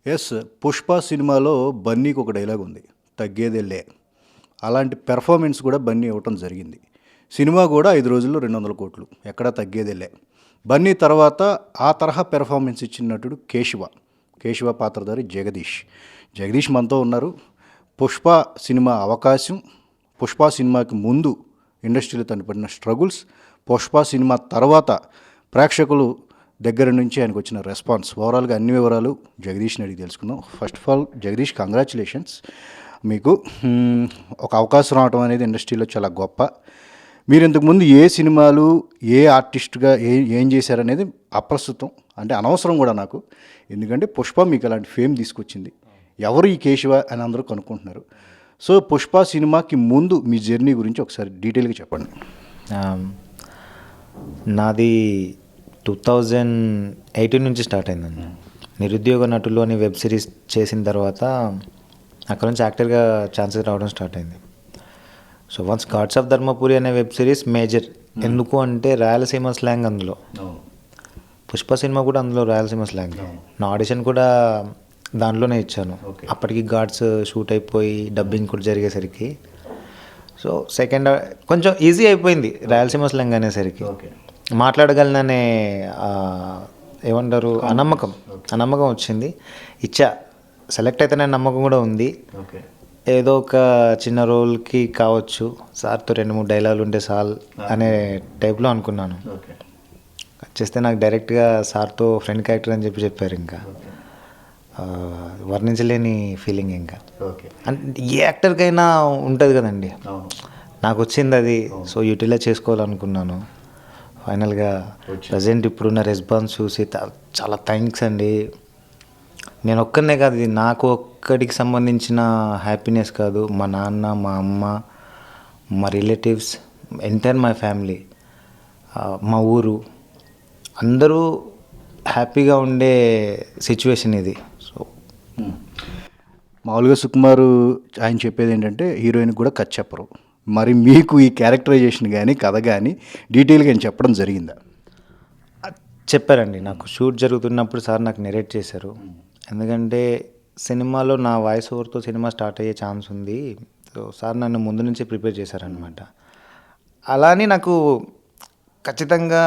Yes. 'Pushpa' సినిమాలో బన్నీకి ఒక dialogue ఉంది. తగ్గేదేలే. అలాంటి పెర్ఫార్మెన్స్ కూడా బన్నీ ఇవ్వటం జరిగింది. సినిమా కూడా 5 రోజుల్లో 200,00,00,000 ఎక్కడా తగ్గేదేలే. బన్నీ తర్వాత ఆ తరహా పెర్ఫార్మెన్స్ ఇచ్చిన నటుడు కేశవ. కేశవ పాత్రధారి జగదీష్. జగదీష్ మనతో ఉన్నారు. 'పుష్ప' సినిమా అవకాశం, 'పుష్ప' సినిమాకి ముందు ఇండస్ట్రీలో తను పడిన స్ట్రగుల్స్, 'పుష్ప' సినిమా తర్వాత ప్రేక్షకులు దగ్గర నుంచి ఆయనకు వచ్చిన రెస్పాన్స్, ఓవరాల్గా అన్ని వివరాలు జగదీష్ని అడిగి తెలుసుకుందాం. First of all Jagadish, congratulations మీకు. ఒక అవకాశం రావడం అనేది ఇండస్ట్రీలో చాలా గొప్ప. మీరు ఇంతకుముందు ఏ సినిమాలు, ఏ ఆర్టిస్ట్గా ఏం చేశారనేది అప్రస్తుతం, అంటే అనవసరం కూడా నాకు. ఎందుకంటే 'పుష్ప' మీకు అలాంటి ఫేమ్ తీసుకొచ్చింది. ఎవరు ఈ కేశవ అని అందరూ కనుక్కుంటున్నారు. సో 'పుష్ప' సినిమాకి ముందు మీ జర్నీ గురించి ఒకసారి డీటెయిల్గా చెప్పండి. నాది 2018 నుంచి స్టార్ట్ అయిందండి. నిరుద్యోగ నటులు అని వెబ్ సిరీస్ చేసిన తర్వాత అక్కడ నుంచి యాక్టర్గా ఛాన్సెస్ రావడం స్టార్ట్ అయింది. So once God's of Dharmapuri అనే వెబ్ సిరీస్ మేజర్. ఎందుకు అంటే రాయలసీమ స్లాంగ్ అందులో. 'పుష్ప' సినిమా కూడా అందులో రాయలసీమ స్లాంగ్. నా ఆడిషన్ కూడా దాంట్లోనే ఇచ్చాను. అప్పటికి గాడ్స్ షూట్ అయిపోయి డబ్బింగ్ కూడా జరిగేసరికి సో సెకండ్ కొంచెం ఈజీ అయిపోయింది రాయలసీమ స్లాంగ్ అనేసరికి. మాట్లాడగలననే ఏమంటారు నమ్మకం వచ్చింది. ఇచ్చా, సెలెక్ట్ అయితే నేను నమ్మకం కూడా ఉంది. ఏదో ఒక చిన్న రోల్కి కావచ్చు, సార్తో 2-3 డైలాగులు ఉంటే సాల్ అనే టైప్లో అనుకున్నాను. చేస్తే నాకు డైరెక్ట్గా సార్తో ఫ్రెండ్ క్యారెక్టర్ అని చెప్పారు. ఇంకా వర్ణించలేని ఫీలింగ్. ఇంకా అంటే ఏ యాక్టర్కైనా ఉంటుంది కదండి, నాకు వచ్చింది అది. సో యూటిలైజ్ చేసుకోవాలనుకున్నాను. ఫైనల్గా ప్రజెంట్ ఇప్పుడున్న రెస్పాన్స్ చూసి చాలా థ్యాంక్స్ అండి. నేను ఒక్కనే కాదు, ఇది నాకు ఒక్కడికి సంబంధించిన హ్యాపీనెస్ కాదు. మా నాన్న, మా అమ్మ, మా రిలేటివ్స్, ఎంటైర్ మై ఫ్యామిలీ, మా ఊరు, అందరూ హ్యాపీగా ఉండే సిచ్యువేషన్ ఇది. సో మామూలుగా సుకుమారు ఆయన చెప్పేది ఏంటంటే హీరోయిన్కి కూడా కథ చెప్పరు. మరి మీకు ఈ క్యారెక్టరైజేషన్ కానీ కథ కానీ డీటెయిల్గా ఆయన చెప్పడం జరిగిందా? చెప్పారండి. నాకు షూట్ జరుగుతున్నప్పుడు సార్ నాకు నెరేట్ చేశారు. ఎందుకంటే సినిమాలో నా వాయిస్ ఓవర్తో సినిమా స్టార్ట్ అయ్యే ఛాన్స్ ఉంది. సో సార్ నన్ను ముందు నుంచే ప్రిపేర్ చేశారనమాట. అలానే నాకు ఖచ్చితంగా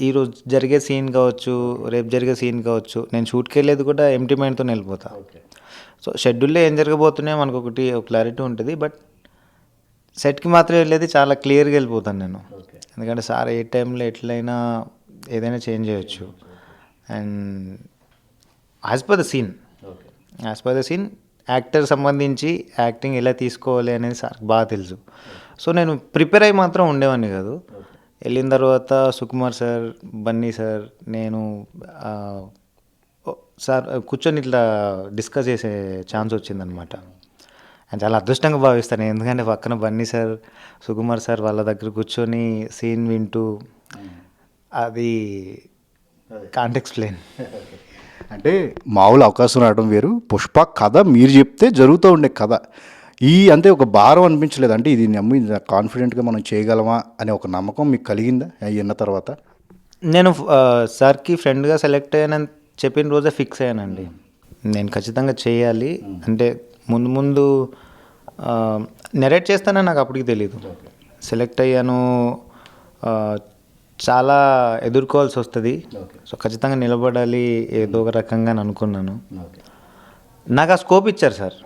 ఈరోజు జరిగే సీన్ కావచ్చు, రేపు జరిగే సీన్ కావచ్చు, నేను షూట్కి వెళ్ళేది కూడా ఎంటీ మైండ్తో వెళ్ళిపోతా. సో షెడ్యూల్లో ఏం జరగబోతున్నాయో మనకు ఒక క్లారిటీ ఉంటుంది. బట్ సెట్కి మాత్రం వెళ్ళేది చాలా క్లియర్గా వెళ్ళిపోతాను నేను. ఎందుకంటే సార్ ఏ టైంలో ఎట్లయినా ఏదైనా చేంజ్ చేయొచ్చు. And as per the scene actor సంబంధించి యాక్టింగ్ ఎలా తీసుకోవాలి అనేది సార్కి బాగా తెలుసు. సో నేను ప్రిపేర్ అయ్యి మాత్రం ఉండేవాడిని కాదు. వెళ్ళిన తర్వాత సుకుమార్ సార్, బన్నీ సార్, నేను సార్ కూర్చొని ఇట్లా డిస్కస్ చేసే ఛాన్స్ వచ్చిందనమాట. అండ్ చాలా అదృష్టంగా భావిస్తాను. ఎందుకంటే పక్కన బన్నీ సార్, సుకుమార్ సార్ వాళ్ళ దగ్గర కూర్చొని సీన్ వింటూ, అది కాంట్ ఎక్స్ప్లెయిన్. అంటే మామూలు అవకాశం రావడం వేరు, 'పుష్ప' కథ మీరు చెప్తే జరుగుతూ ఉండే కథ అంతే ఒక భారం అనిపించలేదు? అంటే ఇది నమ్మి కాన్ఫిడెంట్గా మనం చేయగలమా అనే ఒక నమ్మకం మీకు కలిగిందా విన్న తర్వాత? నేను సార్కి ఫ్రెండ్గా సెలెక్ట్ అయ్యానని చెప్పిన రోజే ఫిక్స్ అయ్యానండి. నేను ఖచ్చితంగా చేయాలి. అంటే ముందు నెరేట్ చేస్తానని నాకు అప్పటికి తెలీదు. సెలెక్ట్ అయ్యాను, చాలా ఎదుర్కోవాల్సి వస్తుంది. సో ఖచ్చితంగా నిలబడాలి ఏదో ఒక రకంగా అని అనుకున్నాను. నాకు ఆ స్కోప్ ఇచ్చారు సార్.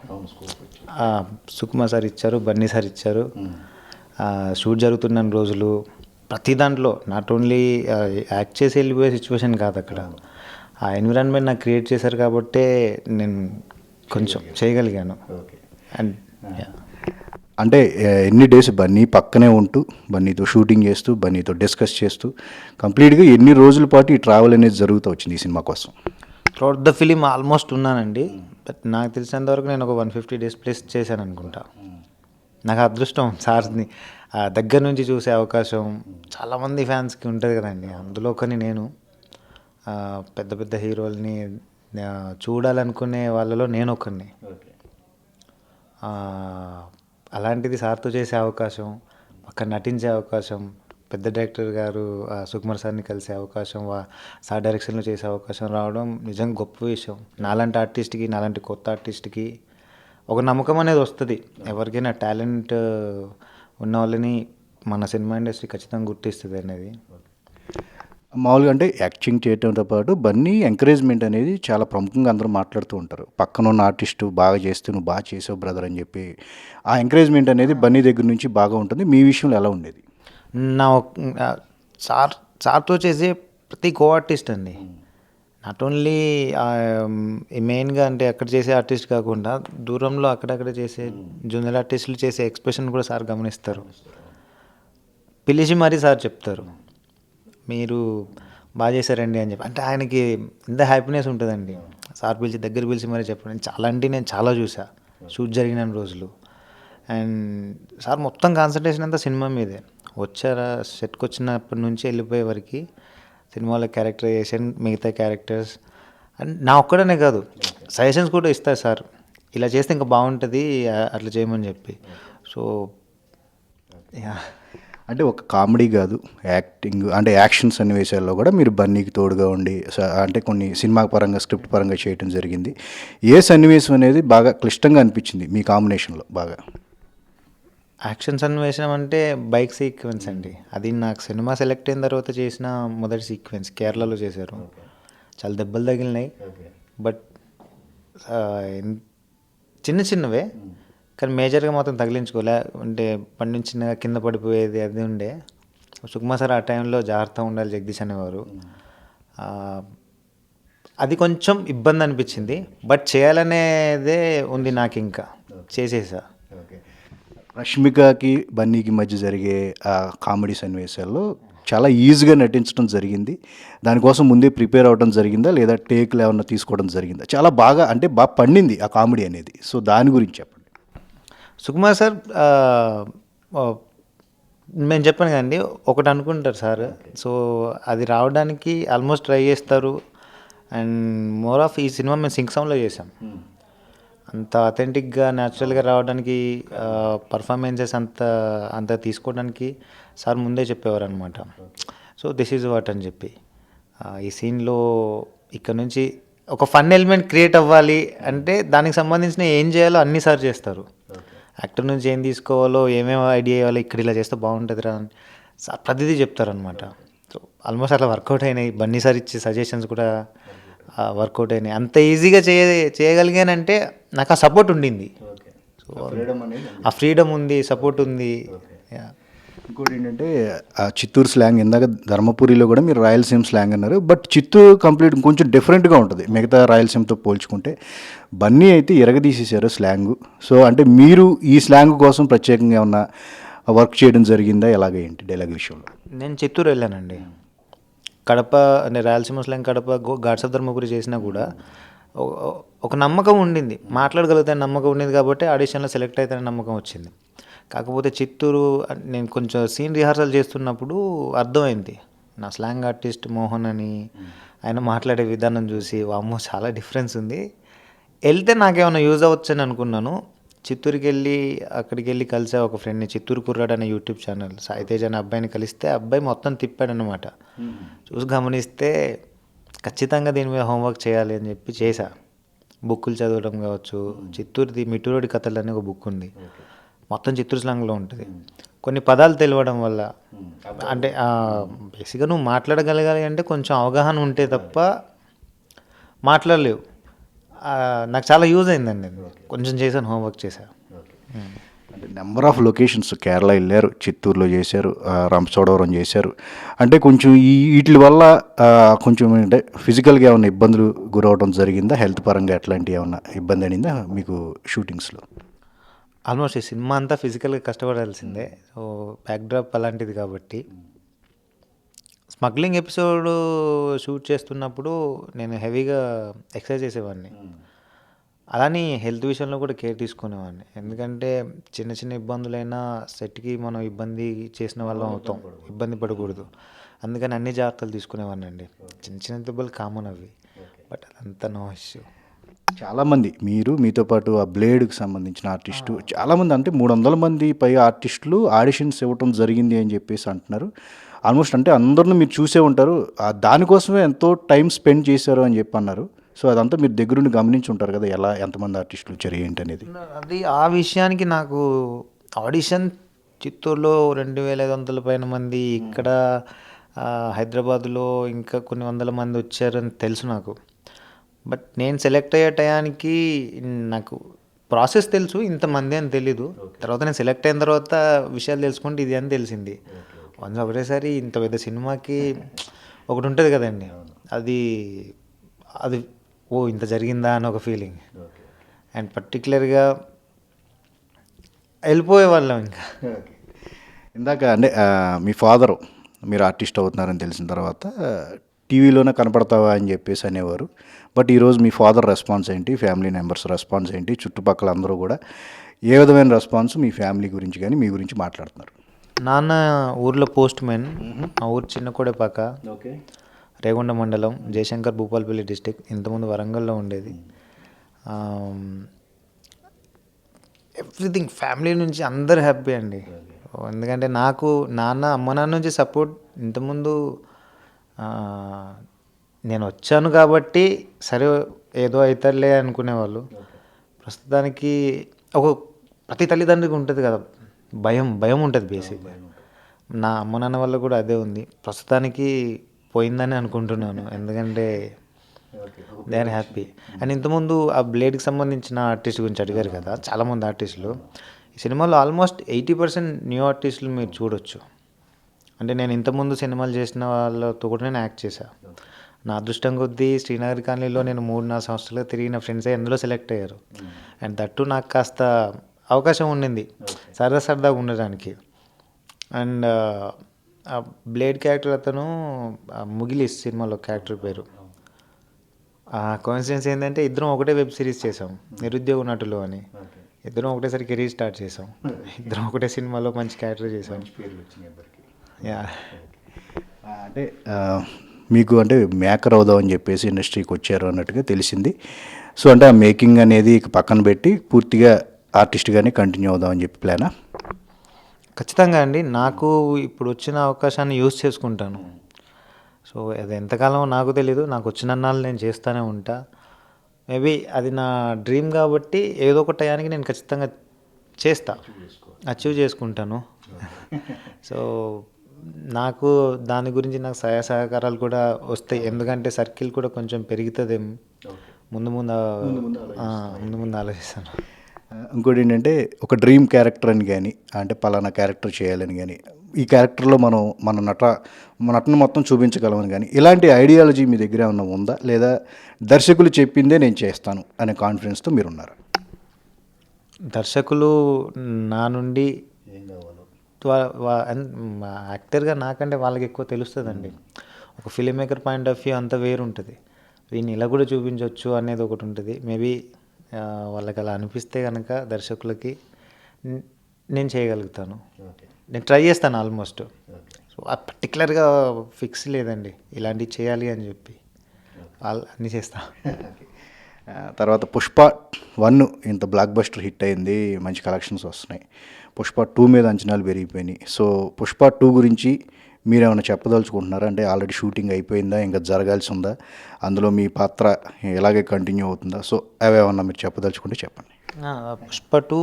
సుకుమార్ సార్ ఇచ్చారు, బన్నీ సార్ ఇచ్చారు. షూట్ జరుగుతున్న రోజులు ప్రతి దాంట్లో నాట్ ఓన్లీ యాక్ట్ చేసి వెళ్ళిపోయే సిచ్యువేషన్ కాదు, అక్కడ ఆ ఎన్విరాన్మెంట్ నాకు క్రియేట్ చేశారు కాబట్టే నేను కొంచెం చేయగలిగాను. అండ్ అంటే ఎన్ని డేస్ బన్నీ పక్కనే ఉంటూ, బన్నీతో షూటింగ్ చేస్తూ, బన్నీతో డిస్కస్ చేస్తూ కంప్లీట్గా ఎన్ని రోజుల పాటు ఈ ట్రావెల్ అనేది జరుగుతూ వచ్చింది ఈ సినిమా కోసం? త్రూఅవుట్ ద ఫిలిం ఆల్మోస్ట్ ఉన్నానండి. బట్ నాకు తెలిసినంతవరకు నేను ఒక 150 days ప్లస్ చేశాను అనుకుంటా. నాకు అదృష్టం సార్ని దగ్గర నుంచి చూసే అవకాశం చాలామంది ఫ్యాన్స్కి ఉంటుంది కదండి. అందులో కానీ నేను పెద్ద పెద్ద హీరోల్ని చూడాలనుకునే వాళ్ళలో నేను ఒకరిని. అలాంటిది సార్తో చేసే అవకాశం, అక్కడ నటించే అవకాశం, పెద్ద డైరెక్టర్ గారు సుకుమార్ సార్ని కలిసే అవకాశం, సార్ డైరెక్షన్లో చేసే అవకాశం రావడం నిజంగా గొప్ప విషయం. నాలాంటి ఆర్టిస్ట్కి, నాలాంటి కొత్త ఆర్టిస్ట్కి ఒక నమ్మకం అనేది వస్తుంది. ఎవరికైనా టాలెంట్ ఉన్న వాళ్ళని మన సినిమా ఇండస్ట్రీ ఖచ్చితంగా గుర్తిస్తుంది అనేది. మామూలుగా అంటే యాక్టింగ్ చేయడంతో పాటు బన్నీ ఎంకరేజ్మెంట్ అనేది చాలా ప్రముఖంగా అందరూ మాట్లాడుతూ ఉంటారు. పక్కన ఉన్న ఆర్టిస్టు బాగా చేస్తూ నువ్వు బాగా చేసావు బ్రదర్ అని చెప్పి ఆ ఎంకరేజ్మెంట్ అనేది బన్నీ దగ్గర నుంచి బాగా ఉంటుంది. మీ విషయంలో ఎలా ఉండేది? నా సార్తో చేసే ప్రతి కో ఆర్టిస్ట్ అండి, నాట్ ఓన్లీ మెయిన్గా అంటే అక్కడ చేసే ఆర్టిస్ట్ కాకుండా దూరంలో అక్కడక్కడ చేసే జూనియర్ ఆర్టిస్టులు చేసే ఎక్స్ప్రెషన్ కూడా సార్ గమనిస్తారు. పిలిచి మరీ సార్ చెప్తారు, మీరు బాగా చేశారండి అని చెప్పి. అంటే ఆయనకి ఎంత హ్యాపీనెస్ ఉంటుందండి సార్ పిలిచి దగ్గర పిలిచి మరీ చెప్పడం. నేను చాలా చూసా షూట్ జరిగిన రోజులు. అండ్ సార్ మొత్తం కాన్సన్ట్రేషన్ అంతా సినిమా మీదే. వచ్చారా సెట్కి వచ్చినప్పటి నుంచి వెళ్ళిపోయే వరకు సినిమాలో క్యారెక్టరైజేషన్, మిగతా క్యారెక్టర్స్ అండ్ నా ఒక్కడనే కాదు, సజెషన్స్ కూడా ఇస్తారు సార్, ఇలా చేస్తే ఇంకా బాగుంటుంది అట్లా చేయమని చెప్పి. సో యా, అంటే ఒక కామెడీ కాదు, యాక్టింగ్ అంటే యాక్షన్ సన్నివేశాల్లో కూడా మీరు బన్నీకి తోడుగా ఉండి అంటే కొన్ని సినిమా పరంగా స్క్రిప్ట్ పరంగా చేయడం జరిగింది. ఏ సన్నివేశం అనేది బాగా క్లిష్టంగా అనిపించింది మీ కాంబినేషన్లో బాగా? యాక్షన్ సన్నివేశం అంటే బైక్ సీక్వెన్స్ అండి. అది నాకు సినిమా సెలెక్ట్ అయిన తర్వాత చేసిన మొదటి సీక్వెన్స్. కేరళలో చేశారు. చాలా దెబ్బలు తగిలినాయి, బట్ చిన్న చిన్నవే కానీ మేజర్గా మాత్రం తగిలించుకోలే. అంటే బండి నుంచి చిన్నగా కింద పడిపోయేది అది ఉండే. సుకుమార్ సార్ ఆ టైంలో జాగ్రత్తగా ఉండాలి జగదీష్ అనేవారు. అది కొంచెం ఇబ్బంది అనిపించింది, బట్ చేయాలనేదే ఉంది నాకు, ఇంకా చేసేసా. రష్మికకి బన్నీకి మధ్య జరిగే ఆ కామెడీ సన్నివేశాల్లో చాలా ఈజీగా నటించడం జరిగింది. దానికోసం ముందే ప్రిపేర్ అవ్వడం జరిగిందా లేదా టేక్లు ఏమన్నా తీసుకోవడం జరిగిందా? చాలా బాగా అంటే బాగా పండింది ఆ కామెడీ అనేది. సో దాని గురించి చెప్పండి. సుకుమార్ సార్ నేను చెప్పాను కదండి, ఒకటి అనుకుంటారు సార్. సో అది రావడానికి ఆల్మోస్ట్ ట్రై చేస్తారు. అండ్ మోర్ ఆఫ్ ఈ సినిమా మేము సింక్ సౌండ్లో చేసాం. అంత అథెంటిక్గా న్యాచురల్గా రావడానికి పర్ఫార్మెన్సెస్ అంత తీసుకోవడానికి సార్ ముందే చెప్పేవారు అనమాట. సో దిస్ ఈజ్ వాట్ అని చెప్పి ఈ సీన్లో ఇక్కడ నుంచి ఒక ఫన్ ఎలిమెంట్ క్రియేట్ అవ్వాలి అంటే దానికి సంబంధించిన ఏం చేయాలో అన్నీ సార్ చేస్తారు. యాక్టర్ నుంచి ఏం తీసుకోవాలో, ఏమేమి ఐడియా ఇవ్వాలో, ఇక్కడ ఇలా చేస్తే బాగుంటుందిరా అని సార్ ప్రతిదీ చెప్తారనమాట. సో ఆల్మోస్ట్ అట్లా వర్కౌట్ అయినాయి. బన్నీ సార్ ఇచ్చే సజెషన్స్ కూడా వర్కౌట్ అయినాయి. అంత ఈజీగా చేయగలిగానంటే నాకు ఆ సపోర్ట్ ఉండింది. సో ఆ ఫ్రీడమ్ ఉంది, సపోర్ట్ ఉంది. ఇంకోటి ఏంటంటే ఆ చిత్తూరు స్లాంగ్, ఇందాక ధర్మపురిలో కూడా మీరు రాయలసీమ స్లాంగ్ అన్నారు, బట్ చిత్తూరు కంప్లీట్ కొంచెం డిఫరెంట్గా ఉంటుంది మిగతా రాయలసీమతో పోల్చుకుంటే. బన్నీ అయితే ఎరగదీసేశారు స్లాంగు. సో అంటే మీరు ఈ స్లాంగ్ కోసం ప్రత్యేకంగా ఏమన్నా వర్క్ చేయడం జరిగిందా? ఎలాగేంటి డైలాగ్ విషయంలో? నేను చిత్తూరు వెళ్ళానండి. కడప అంటే Rayalaseema slang Kadapa God's of Dharmapuri చేసినా కూడా ఒక నమ్మకం ఉండింది, మాట్లాడగలుగుతాను నమ్మకం ఉండేది కాబట్టి ఆడిషన్లో సెలెక్ట్ అవుతానని నమ్మకం వచ్చింది. కాకపోతే చిత్తూరు నేను కొంచెం సీన్ రిహార్సల్ చేస్తున్నప్పుడు అర్థమైంది, నా స్లాంగ్ ఆర్టిస్ట్ మోహన్ అని ఆయన మాట్లాడే విధానం చూసి వామ్మో చాలా డిఫరెన్స్ ఉంది, వెళ్తే నాకేమైనా యూజ్ అవ్వచ్చు అని అనుకున్నాను. చిత్తూరుకి వెళ్ళి అక్కడికి వెళ్ళి కలిసా ఒక ఫ్రెండ్ని, చిత్తూరు కుర్రాడు అనే యూట్యూబ్ ఛానల్ సాయితేజ్ అనే అబ్బాయిని కలిస్తే అబ్బాయి మొత్తం తిప్పాడనమాట. చూసి గమనిస్తే ఖచ్చితంగా దీని మీద హోంవర్క్ చేయాలి అని చెప్పి చేశా. బుక్కులు చదవడం కావచ్చు, చిత్తూరుది మిట్టూరోడి కథలు అనే ఒక బుక్ ఉంది, మొత్తం చిత్తూరు స్లాంగ్లో ఉంటుంది. కొన్ని పదాలు తెలియడం వల్ల అంటే బేసిక్గా నువ్వు మాట్లాడగలగాలి అంటే కొంచెం అవగాహన ఉంటే తప్ప మాట్లాడలేవు. నాకు చాలా యూజ్ అయిందండి, కొంచెం చేశాను, హోంవర్క్ చేశాను. అంటే నెంబర్ ఆఫ్ లొకేషన్స్ కేరళ వెళ్ళారు, చిత్తూరులో చేశారు, రంపచోడవరం చేశారు. అంటే కొంచెం వీటి వల్ల కొంచెం అంటే ఫిజికల్గా ఏమైనా ఇబ్బందులు గురవడం జరిగిందా? హెల్త్ పరంగా ఎట్లాంటి ఏమన్నా ఇబ్బంది అయిందా మీకు షూటింగ్స్లో? ఆల్మోస్ట్ ఈ సినిమా అంతా ఫిజికల్గా కష్టపడాల్సిందే. సో బ్యాక్డ్రాప్ అలాంటిది కాబట్టి. స్మగ్లింగ్ ఎపిసోడ్ షూట్ చేస్తున్నప్పుడు నేను హెవీగా ఎక్సర్సైజ్ చేసేవాడిని. అలానే హెల్త్ విషయంలో కూడా కేర్ తీసుకునేవాడిని. ఎందుకంటే చిన్న చిన్న ఇబ్బందులైనా సెట్కి మనం ఇబ్బంది చేసిన వాళ్ళం అవుతాం, ఇబ్బంది పడకూడదు. అందుకని అన్ని జాగ్రత్తలు తీసుకునేవాడిని అండి. చిన్న చిన్న దెబ్బలు కామన్ అవి, బట్ అదంతా నో ఇష్యూ. చాలామంది మీరు మీతో పాటు ఆ బ్లేడ్కి సంబంధించిన ఆర్టిస్టు చాలామంది అంటే 300 మంది పై ఆర్టిస్టులు ఆడిషన్స్ ఇవ్వటం జరిగింది అని చెప్పేసి అంటున్నారు. ఆల్మోస్ట్ అంటే అందరిని మీరు చూసే ఉంటారు. దానికోసమే ఎంతో టైం స్పెండ్ చేశారు అని చెప్పి అన్నారు. సో అదంతా మీరు దగ్గరుండి గమనించి ఉంటారు కదా, ఎలా ఎంతమంది ఆర్టిస్టులు వచ్చారు ఏంటి అనేది. అది ఆ విషయానికి నాకు ఆడిషన్ చిత్తూరులో 2500 పైన మంది, ఇక్కడ హైదరాబాద్లో ఇంకా కొన్ని వందల మంది వచ్చారని తెలుసు నాకు. బట్ నేను సెలెక్ట్ అయ్యే టయానికి నాకు ప్రాసెస్ తెలుసు, ఇంతమంది అని తెలీదు. తర్వాత నేను సెలెక్ట్ అయిన తర్వాత విషయాలు తెలుసుకుంటే ఇది అని తెలిసింది. వన్స్ ఒకటేసారి ఇంత పెద్ద సినిమాకి ఒకటి ఉంటుంది కదండి, అది అది ఓ ఇంత జరిగిందా అని ఒక ఫీలింగ్. అండ్ పర్టికులర్గా వెళ్ళిపోయేవాళ్ళం ఇంకా. ఇందాక అంటే మీ ఫాదరు మీరు ఆర్టిస్ట్ అవుతున్నారని తెలిసిన తర్వాత టీవీలోనే కనపడతావా అని చెప్పేసి అనేవారు. బట్ ఈరోజు మీ ఫాదర్ రెస్పాన్స్ ఏంటి, ఫ్యామిలీ మెంబర్స్ రెస్పాన్స్ ఏంటి, చుట్టుపక్కల అందరూ కూడా ఏ విధమైన రెస్పాన్స్ మీ ఫ్యామిలీ గురించి కానీ మీ గురించి మాట్లాడుతున్నారు? నాన్న ఊర్లో పోస్ట్ మ్యాన్. మా ఊరు చిన్నకోడెపాక, ఓకే. రేగొండ మండలం, జయశంకర్ భూపాలపల్లి డిస్టిక్. ఇంతకుముందు వరంగల్లో ఉండేది. ఎవ్రీథింగ్ ఫ్యామిలీ నుంచి అందరు హ్యాపీ అండి. ఎందుకంటే నాకు అమ్మ నాన్న నుంచి సపోర్ట్ ఇంతకుముందు నేను వచ్చాను కాబట్టి సరే ఏదో అవుతారులే అనుకునేవాళ్ళు. ప్రస్తుతానికి ప్రతి తల్లిదండ్రికి ఉంటుంది కదా భయం ఉంటుంది బేసిక్. నా అమ్మ నాన్న వల్ల కూడా అదే ఉంది. ప్రస్తుతానికి పోయిందని అనుకుంటున్నాను, ఎందుకంటే దే ఆర్ హ్యాపీ. అండ్ ఇంతకుముందు ఆ బ్లేడ్కి సంబంధించిన ఆర్టిస్ట్ గురించి అడిగారు కదా, చాలామంది ఆర్టిస్టులు ఈ సినిమాలో ఆల్మోస్ట్ 80% న్యూ ఆర్టిస్టులు మీరు చూడొచ్చు. అంటే నేను ఇంతకుముందు సినిమాలు చేసిన వాళ్ళతో కూడా నేను యాక్ట్ చేశాను. నా అదృష్టం కొద్దీ శ్రీనగర్ కాలనీలో నేను 3-4 సంవత్సరాలుగా తిరిగిన ఫ్రెండ్సే ఎందులో సెలెక్ట్ అయ్యారు. అండ్ దట్టు నాకు కాస్త అవకాశం ఉండింది సరదాగా ఉండడానికి. అండ్ ఆ బ్లేడ్ క్యారెక్టర్ అతను ముగిలిస్ సినిమాలో క్యారెక్టర్ పేరు. కోఇన్సిడెన్స్ ఏంటంటే ఇద్దరం ఒకటే వెబ్ సిరీస్ చేసాం, నిరుద్యోగ నటులు అని. ఇద్దరం ఒకటేసారి కెరీర్ స్టార్ట్ చేసాం. ఇద్దరం ఒకటే సినిమాలో మంచి క్యారెక్టర్ చేసాం. యా. అంటే మీకు అంటే మేకర్ అవుదామని చెప్పేసి ఇండస్ట్రీకి వచ్చారు అన్నట్టుగా తెలిసింది. సో అంటే ఆ మేకింగ్ అనేది పక్కన పెట్టి పూర్తిగా ఆర్టిస్ట్గానే కంటిన్యూ అవుదామని చెప్పి ప్లానా? ఖచ్చితంగా అండి. నాకు ఇప్పుడు వచ్చిన అవకాశాన్ని యూజ్ చేసుకుంటాను. సో అది ఎంతకాలం నాకు తెలీదు, నాకు వచ్చినన్నాళ్ళు నేను చేస్తూనే ఉంటా. మేబీ అది నా డ్రీమ్ కాబట్టి ఏదో ఒక టయానికి నేను ఖచ్చితంగా చేస్తా, అచీవ్ చేసుకుంటాను. సో నాకు దాని గురించి నాకు సహాయ సహకారాలు కూడా వస్తాయి, ఎందుకంటే సర్కిల్ కూడా కొంచెం పెరుగుతుందేమో. ముందు ఆలోచిస్తాను. ఇంకోటి ఏంటంటే ఒక డ్రీమ్ క్యారెక్టర్ అని కానీ, అంటే పలానా క్యారెక్టర్ చేయాలని కానీ, ఈ క్యారెక్టర్లో మనం మన నటన మొత్తం చూపించగలమని కానీ, ఇలాంటి ఐడియాలజీ మీ దగ్గర ఏమన్నా ఉందా, లేదా దర్శకులు చెప్పిందే నేను చేస్తాను అనే కాన్ఫిడెన్స్తో మీరు ఉన్నారా? దర్శకులు నా నుండి యాక్టర్గా నాకంటే వాళ్ళకి ఎక్కువ తెలుస్తుందండి. ఒక film maker point of view అంతా వేరు ఉంటుంది. వీడిని ఇలా కూడా చూపించవచ్చు అనేది ఒకటి ఉంటుంది. మేబీ వాళ్ళకి అలా అనిపిస్తే కనుక దర్శకులకి నేను చేయగలుగుతాను. నేను ట్రై చేస్తాను ఆల్మోస్ట్. సో పర్టికులర్గా ఫిక్స్ లేదండి ఇలాంటివి చేయాలి అని చెప్పి, అన్నీ చేస్తా. తర్వాత పుష్ప 1 ఇంత బ్లాక్ బస్టర్ హిట్ అయింది, మంచి కలెక్షన్స్ వస్తున్నాయి. పుష్ప 2 మీద అంచనాలు పెరిగిపోయినాయి. సో పుష్ప 2 గురించి మీరేమైనా చెప్పదలుచుకుంటున్నారా? అంటే ఆల్రెడీ షూటింగ్ అయిపోయిందా, ఇంకా జరగాల్సి ఉందా, అందులో మీ పాత్ర ఎలాగే కంటిన్యూ అవుతుందా? సో అవేమన్నా మీరు చెప్పదలుచుకుంటే చెప్పండి. పుష్ప 2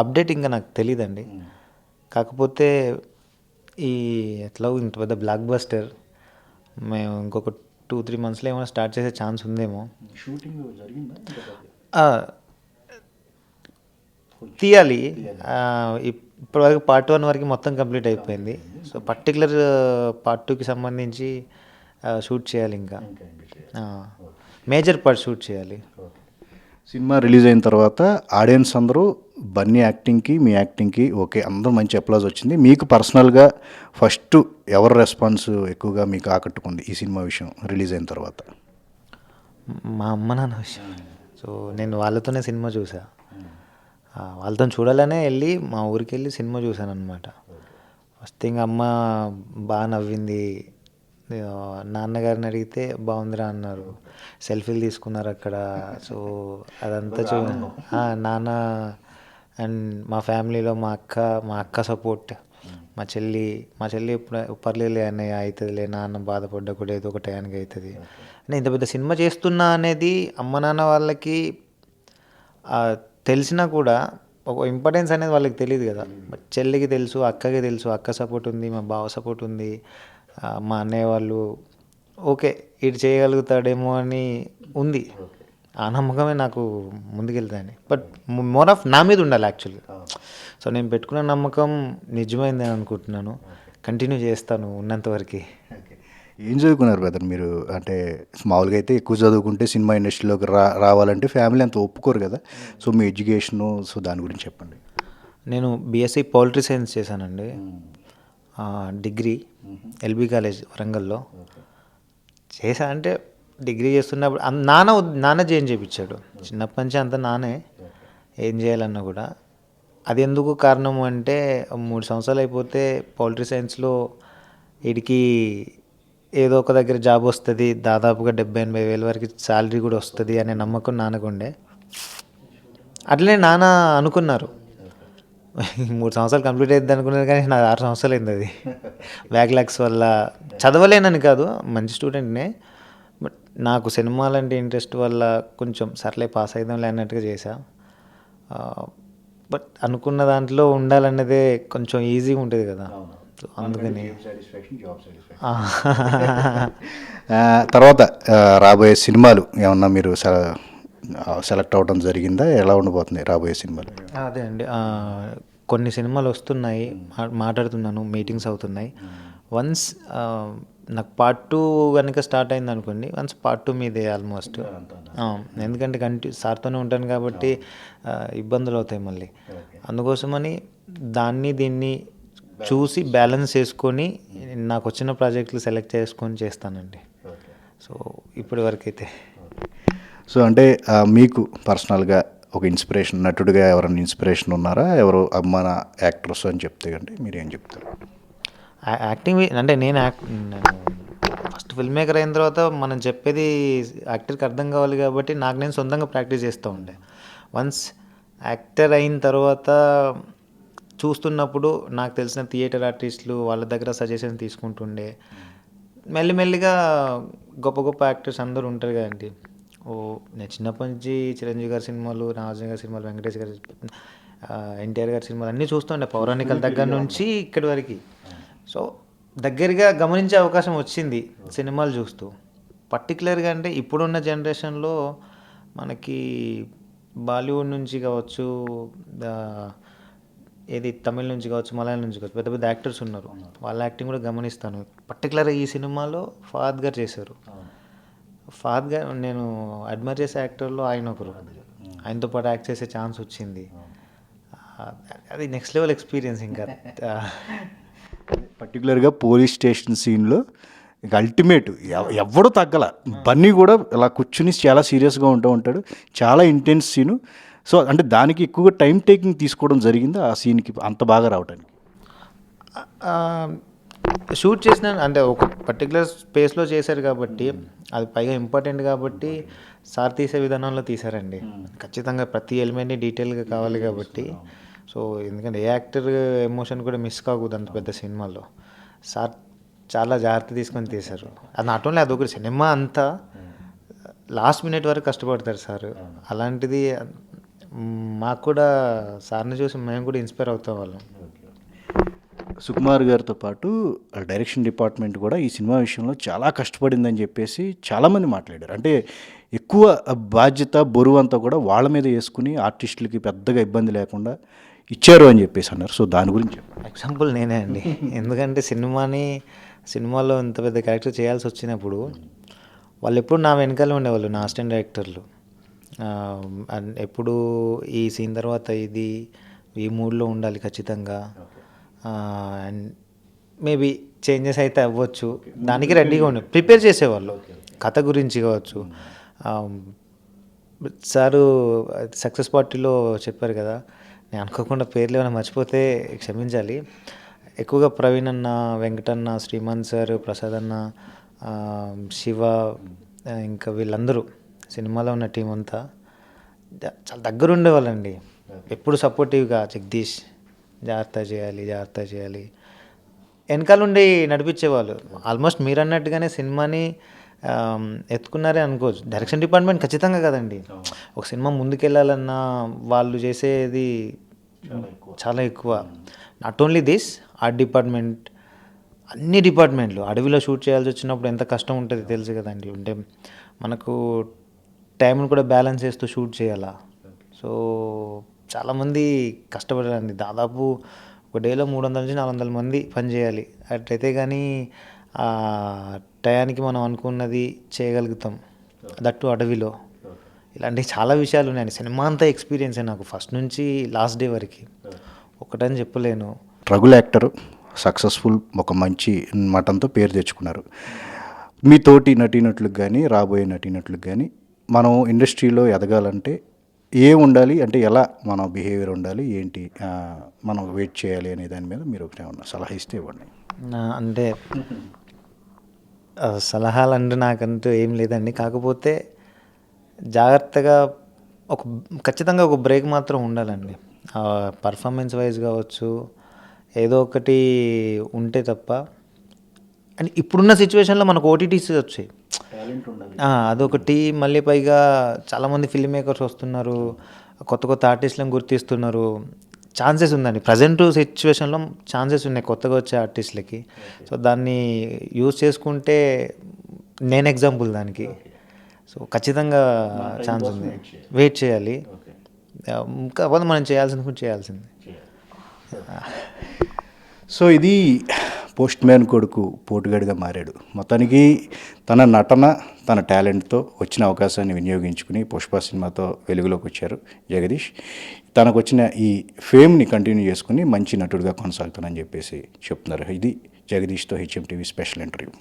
అప్డేట్ ఇంకా నాకు తెలియదండి. కాకపోతే ఈ ఎట్లా ఇంత పెద్ద బ్లాక్ బస్టర్ మేము ఇంకొక 2-3 మంత్స్లో ఏమైనా స్టార్ట్ చేసే ఛాన్స్ ఉందేమో. షూటింగ్ జరిగిందా? తీయాలి. ఇప్పటివరకు పార్ట్ 1 వరకు మొత్తం కంప్లీట్ అయిపోయింది. సో పర్టికులర్ పార్ట్ 2కి సంబంధించి షూట్ చేయాలి. ఇంకా మేజర్ పార్ట్ షూట్ చేయాలి. సినిమా రిలీజ్ అయిన తర్వాత ఆడియన్స్ అందరూ బన్నీ యాక్టింగ్కి మీ యాక్టింగ్కి ఓకే, అందరూ మంచి అప్లాజ్ వచ్చింది. మీకు పర్సనల్గా ఫస్ట్ ఎవరి రెస్పాన్స్ ఎక్కువగా మీకు ఆకట్టుకుంది ఈ సినిమా విషయం రిలీజ్ అయిన తర్వాత? మా అమ్మ నాన్న విషయం. సో నేను వాళ్ళతోనే సినిమా చూసా. వాళ్ళతో చూడాలనే వెళ్ళి మా ఊరికి వెళ్ళి సినిమా చూశాను అనమాట. ఫస్ట్ థింగ్ అమ్మ బాగా నవ్వింది, నాన్నగారిని అడిగితే బాగుందిరా అన్నారు. సెల్ఫీలు తీసుకున్నారు అక్కడ. సో అదంతా నాన్న అండ్ మా ఫ్యామిలీలో మా అక్క సపోర్ట్, మా చెల్లి ఎప్పుడు పర్లేదులే అన్నయ్య అవుతుందిలే, నాన్న బాధపడ్డా కూడా ఏదో ఒక టయానికి అవుతుంది అంటే ఇంత పెద్ద సినిమా చేస్తున్నా అనేది అమ్మ నాన్న వాళ్ళకి తెలిసినా కూడా ఒక ఇంపార్టెన్స్ అనేది వాళ్ళకి తెలియదు కదా. బట్ చెల్లికి తెలుసు, అక్కకి తెలుసు, అక్క సపోర్ట్ ఉంది, మా బావ సపోర్ట్ ఉంది, మా అన్నయ్య వాళ్ళు ఓకే ఇటు చేయగలుగుతాడేమో అని ఉంది. ఆ నమ్మకమే నాకు ముందుకెళ్తాను. బట్ మోర్ ఆఫ్ నా మీద ఉండాలి యాక్చువల్గా. సో నేను పెట్టుకున్న నమ్మకం నిజమైంది అని అనుకుంటున్నాను. కంటిన్యూ చేస్తాను ఉన్నంతవరకు. ఏం చదువుకున్నారు బ్రదర్ మీరు? అంటే మామూలుగా అయితే ఎక్కువ చదువుకుంటే సినిమా ఇండస్ట్రీలోకి రావాలంటే ఫ్యామిలీ అంత ఒప్పుకోరు కదా. సో మీ ఎడ్యుకేషను, సో దాని గురించి చెప్పండి. నేను బీఎస్సీ పౌల్ట్రీ సైన్స్ చేశానండి. డిగ్రీ ఎల్బీ కాలేజ్ వరంగల్లో చేశా. అంటే డిగ్రీ చేస్తున్నప్పుడు నాన్న జాయిన్ చేయించాడు. చిన్నప్పటి నుంచి అంతా నానే ఏం చేయాలన్నా కూడా. అది ఎందుకు కారణం అంటే 3 సంవత్సరాలు అయిపోతే పౌల్ట్రీ సైన్స్లో వీడికి ఏదో ఒక దగ్గర జాబ్ వస్తుంది, దాదాపుగా 70,000-80,000 వేల వరకు శాలరీ కూడా వస్తుంది అనే నమ్మకం నాన్నకుండే. అట్లనే నాన్న అనుకున్నారు. 3 సంవత్సరాలు కంప్లీట్ అవుతుంది అనుకున్నారు కానీ నాకు 6 సంవత్సరాలు అయింది. అది బ్యాక్లాగ్స్ వల్ల చదవలేనని కాదు, మంచి స్టూడెంట్నే. బట్ నాకు సినిమాలంటే ఇంట్రెస్ట్ వల్ల కొంచెం సర్లే పాస్ అయిదాంలే అన్నట్టుగా చేశా. బట్ అనుకున్న దాంట్లో ఉండాలన్నదే కొంచెం ఈజీగా ఉంటుంది కదా. అందుకని తర్వాత రాబోయే సినిమాలు ఏమన్నా మీరు సెలెక్ట్ అవ్వడం జరిగిందా? ఎలా ఉండబోతుంది రాబోయే సినిమాలు? అదే అండి, కొన్ని సినిమాలు వస్తున్నాయి, మాట్లాడుతున్నాను, మీటింగ్స్ అవుతున్నాయి. వన్స్ నాకు పార్ట్ 2 కనుక స్టార్ట్ అయింది అనుకోండి, వన్స్ పార్ట్ 2 మీదే ఆల్మోస్ట్. ఎందుకంటే సార్తోనే ఉంటాను కాబట్టి ఇబ్బందులు అవుతాయి మళ్ళీ. అందుకోసమని దీన్ని చూసి బ్యాలెన్స్ చేసుకొని నాకు వచ్చిన ప్రాజెక్టులు సెలెక్ట్ చేసుకొని చేస్తానండి. సో ఇప్పటి వరకు అయితే. సో అంటే మీకు పర్సనల్గా ఒక ఇన్స్పిరేషన్, నటుడిగా ఎవరైనా ఇన్స్పిరేషన్ ఉన్నారా? ఎవరు అమ్మాన యాక్టర్స్ అని చెప్తే అంటే మీరు ఏం చెప్తారు? యాక్టింగ్ అంటే నేను ఫస్ట్ ఫిల్మ్ మేకర్ అయిన తర్వాత మనం చెప్పేది యాక్టర్కి అర్థం కావాలి కాబట్టి నేను సొంతంగా ప్రాక్టీస్ చేస్తూ ఉండే. వన్స్ యాక్టర్ అయిన తర్వాత చూస్తున్నప్పుడు నాకు తెలిసిన థియేటర్ ఆర్టిస్టులు వాళ్ళ దగ్గర సజెషన్ తీసుకుంటుండే. మెల్లిమెల్లిగా గొప్ప గొప్ప యాక్టర్స్ అందరూ ఉంటారు కదండి. నేను చిన్నప్పటి నుంచి చిరంజీవి గారి సినిమాలు, నాగార్జున గారి సినిమాలు, వెంకటేష్ గారి, ఎన్టీఆర్ గారి సినిమాలు అన్నీ చూస్తుండే, పౌరాణికల దగ్గర నుంచి ఇక్కడి వరకు. సో దగ్గరగా గమనించే అవకాశం వచ్చింది సినిమాలు చూస్తూ. పర్టికులర్గా అంటే ఇప్పుడున్న జనరేషన్లో మనకి బాలీవుడ్ నుంచి కావచ్చు, తమిళ నుంచి కావచ్చు, మలయాళం నుంచి కావచ్చు, పెద్ద పెద్ద యాక్టర్స్ ఉన్నారు. వాళ్ళ యాక్టింగ్ కూడా గమనిస్తాను. పర్టికులర్గా ఈ సినిమాలో ఫహద్ గారు చేశారు. ఫహద్ గారు నేను అడ్మైర్ చేసే యాక్టర్లో ఆయన ఒకరు. ఆయనతో పాటు యాక్ట్ చేసే ఛాన్స్ వచ్చింది. అది నెక్స్ట్ లెవెల్ ఎక్స్పీరియన్స్. ఇంకా పర్టికులర్గా పోలీస్ స్టేషన్ సీన్లో ఇక అల్టిమేట్ ఎవడు తగ్గల. బన్నీ కూడా ఇలా కూర్చుని చాలా సీరియస్గా ఉంటాడు. చాలా ఇంటెన్స్ సీను. సో అంటే దానికి ఎక్కువగా టైం టేకింగ్ తీసుకోవడం జరిగింది ఆ సీన్కి అంత బాగా రావడానికి. షూట్ చేసిన అంటే ఒక పర్టికులర్ స్పేస్లో చేశారు కాబట్టి, అది పైగా ఇంపార్టెంట్ కాబట్టి సార్ తీసే విధానంలో తీశారండి. ఖచ్చితంగా ప్రతి ఎలిమెంట్ని డీటెయిల్గా కావాలి కాబట్టి. సో ఎందుకంటే ఏ యాక్టర్ ఎమోషన్ కూడా మిస్ కాకూడదు అంత పెద్ద సినిమాలో. సార్ చాలా జాగ్రత్త తీసుకొని తీశారు. అది నాట్ ఓన్లీ అదొకటి, సినిమా అంతా లాస్ట్ మినిట్ వరకు కష్టపడతారు సార్. అలాంటిది మాకు కూడా సార్ని చూసి మేము కూడా ఇన్స్పైర్ అవుతాం వాళ్ళం. సుకుమార్ గారితో పాటు డైరెక్షన్ డిపార్ట్మెంట్ కూడా ఈ సినిమా విషయంలో చాలా కష్టపడిందని చెప్పేసి చాలామంది మాట్లాడారు. అంటే ఎక్కువ బాధ్యత, బరువు అంతా కూడా వాళ్ళ మీద వేసుకుని ఆర్టిస్టులకి పెద్దగా ఇబ్బంది లేకుండా ఇచ్చారు అని చెప్పేసి అన్నారు. సో దాని గురించి ఎగ్జాంపుల్ నేనే అండి. ఎందుకంటే సినిమాలో ఇంత పెద్ద క్యారెక్టర్ చేయాల్సి వచ్చినప్పుడు వాళ్ళు ఎప్పుడు నా వెనకాల ఉండేవాళ్ళు, నా అసిస్టెంట్ డైరెక్టర్లు. ఎప్పుడు ఈ సీన్ తర్వాత ఈ మూడ్లో ఉండాలి ఖచ్చితంగా, అండ్ మేబీ చేంజెస్ అయితే అవ్వచ్చు, దానికి రెడీగా ఉండి ప్రిపేర్ చేసేవాళ్ళు. కథ గురించి కావచ్చు. సారు సక్సెస్ పార్టీలో చెప్పారు కదా, నేను అనుకోకుండా పేర్లు ఏమైనా మర్చిపోతే క్షమించాలి. ఎక్కువగా ప్రవీణ్ అన్న, వెంకటన్న, శ్రీమాన్ సార్, ప్రసాద్ అన్న, శివ, ఇంకా వీళ్ళందరూ సినిమాలో ఉన్న టీం అంతా చాలా దగ్గర ఉండేవాళ్ళండి. ఎప్పుడు సపోర్టివ్గా జగదీష్ జాగ్రత్త చేయాలి, జాగ్రత్త చేయాలి వెనకాల ఉండి నడిపించేవాళ్ళు. ఆల్మోస్ట్ మీరు అన్నట్టుగానే సినిమాని ఎత్తుకున్నారే అనుకోవచ్చు. డైరెక్షన్ డిపార్ట్మెంట్ ఖచ్చితంగా కదండి. ఒక సినిమా ముందుకెళ్ళాలన్నా వాళ్ళు చేసేది చాలా ఎక్కువ. Not only this, art department, అన్ని డిపార్ట్మెంట్లు. అడవిలో షూట్ చేయాల్సి వచ్చినప్పుడు ఎంత కష్టం ఉంటుంది తెలుసు కదండి. అంటే మనకు టైంను కూడా బ్యాలెన్స్ చేస్తూ షూట్ చేయాలా. సో చాలామంది కష్టపడాలండి. దాదాపు ఒక డేలో 300 నుంచి 400 మంది పని చేయాలి. అట్లయితే కానీ ఆ టయానికి మనం అనుకున్నది చేయగలుగుతాం, దట్టు అడవిలో. ఇలాంటి చాలా విషయాలు ఉన్నాయండి. సినిమా అంతా ఎక్స్పీరియన్సే నాకు ఫస్ట్ నుంచి లాస్ట్ డే వరకు. ఒకటని చెప్పలేను. స్ట్రగుల్ యాక్టర్, సక్సెస్ఫుల్, ఒక మంచి మటంతో పేరు తెచ్చుకున్నారు. మీ తోటి నటీనటులకు కానీ రాబోయే నటీనటులకు కానీ మనం ఇండస్ట్రీలో ఎదగాలంటే ఏం ఉండాలి, అంటే ఎలా మన బిహేవియర్ ఉండాలి, ఏంటి మనం వెయిట్ చేయాలి అనే దాని మీద మీరు ఏమన్నా సలహా ఇస్తే ఇవ్వండి. అంటే సలహాలు అంటే నాకంటూ ఏం లేదండి. కాకపోతే జాగ్రత్తగా ఖచ్చితంగా ఒక బ్రేక్ మాత్రం ఉండాలండి. పర్ఫార్మెన్స్ వైజ్ కావచ్చు, ఏదో ఒకటి ఉంటే తప్ప. అండ్ ఇప్పుడున్న సిచ్యువేషన్లో మనకు ఓటీటీస్ వచ్చాయి, అదొకటి. మళ్ళీ పైగా చాలామంది ఫిల్మ్ మేకర్స్ వస్తున్నారు, కొత్త కొత్త ఆర్టిస్టులను గుర్తిస్తున్నారు. ఛాన్సెస్ ఉందండి. ప్రజెంట్ సిచ్యువేషన్లో ఛాన్సెస్ ఉన్నాయి కొత్తగా వచ్చే ఆర్టిస్టులకి. సో దాన్ని యూజ్ చేసుకుంటే నేను ఎగ్జాంపుల్ దానికి. సో ఖచ్చితంగా ఛాన్స్ ఉంది, వెయిట్ చేయాలి. కాకపోతే మనం చేయాల్సింది కూడా చేయాల్సింది. సో ఇది పోస్ట్ మ్యాన్ కొడుకు పోటుగాడిగా మారాడు. మొత్తానికి తన నటన, తన టాలెంట్తో వచ్చిన అవకాశాన్ని వినియోగించుకుని పుష్ప సినిమాతో వెలుగులోకి వచ్చారు జగదీష్. తనకు వచ్చిన ఈ ఫేమ్ని కంటిన్యూ చేసుకుని మంచి నటుడిగా కొనసాగుతానని చెప్పేసి చెప్తున్నారు. ఇది జగదీష్తో హెచ్ఎం టీవీ స్పెషల్ ఇంటర్వ్యూ.